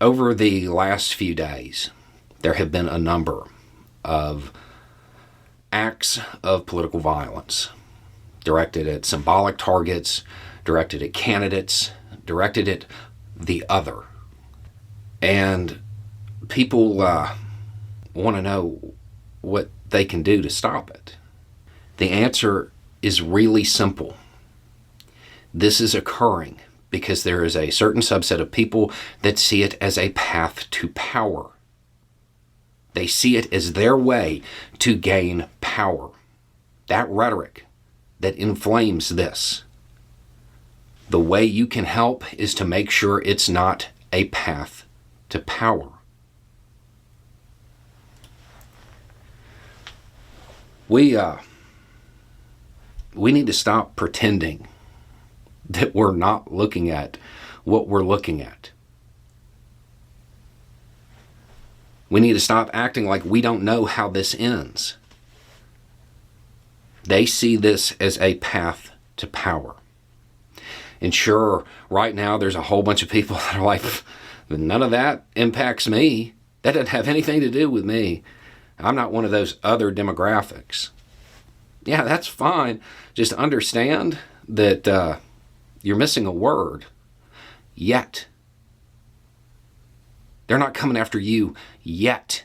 Over the last few days, there have been a number of acts of political violence directed at symbolic targets, directed at candidates, directed at the other. And people want to know what they can do to stop it. The answer is really simple. This is occurring because there is a certain subset of people that see it as a path to power. They see it as their way to gain power. That rhetoric that inflames this. The way you can help is to make sure it's not a path to power. We need to stop pretending that we're not looking at what we're looking at. We need to stop acting like we don't know how this ends. They see this as a path to power. And sure, right now there's a whole bunch of people that are like, none of that impacts me. That doesn't have anything to do with me. I'm not one of those other demographics. Yeah, that's fine. Just understand that you're missing a word. Yet. They're not coming after you yet.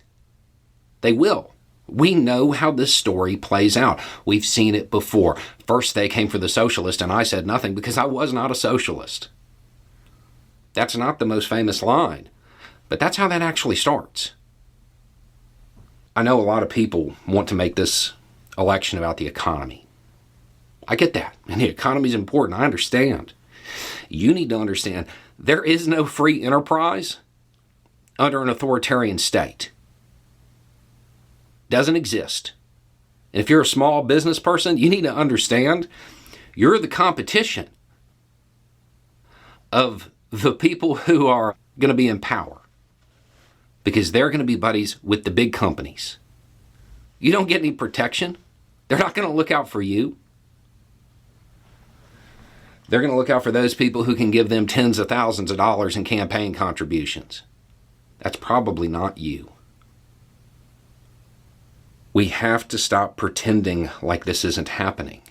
They will. We know how this story plays out. We've seen it before. First they came for the socialist and I said nothing because I was not a socialist. That's not the most famous line, but that's how that actually starts. I know a lot of people want to make this election about the economy. I get that, and the economy is important. I understand. You need to understand there is no free enterprise under an authoritarian state. Doesn't exist. And if you're a small business person, you need to understand you're the competition of the people who are going to be in power, because they're going to be buddies with the big companies. You don't get any protection. They're not going to look out for you. They're going to look out for those people who can give them tens of thousands of dollars in campaign contributions. That's probably not you. We have to stop pretending like this isn't happening.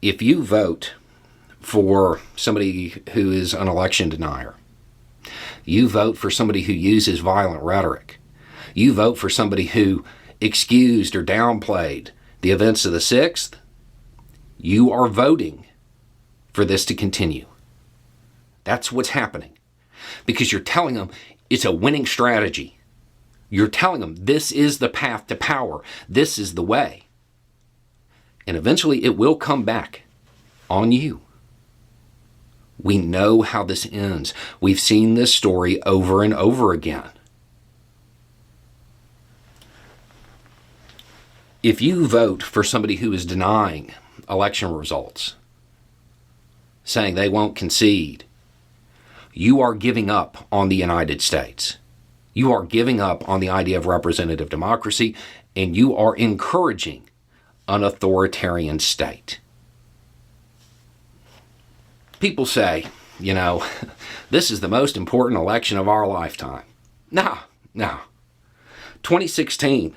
If you vote for somebody who is an election denier, you vote for somebody who uses violent rhetoric, you vote for somebody who excused or downplayed the events of the 6th, you are voting for this to continue. That's what's happening. Because you're telling them it's a winning strategy. You're telling them this is the path to power. This is the way. And eventually it will come back on you. We know how this ends. We've seen this story over and over again. If you vote for somebody who is denying election results, saying they won't concede, you are giving up on the United States. You are giving up on the idea of representative democracy, and you are encouraging an authoritarian state. People say, this is the most important election of our lifetime. No. 2016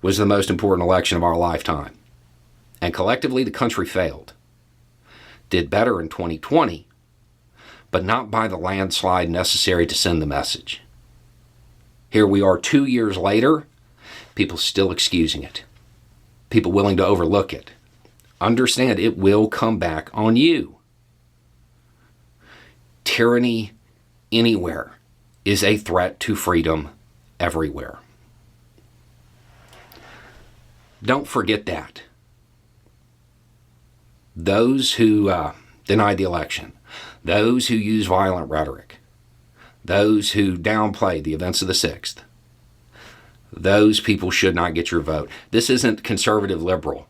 was the most important election of our lifetime. And collectively, the country failed. Did better in 2020, but not by the landslide necessary to send the message. Here we are 2 years later, people still excusing it. People willing to overlook it. Understand it will come back on you. Tyranny anywhere is a threat to freedom everywhere. Don't forget that. Those who deny the election, those who use violent rhetoric, those who downplay the events of the 6th, those people should not get your vote. This isn't conservative liberal.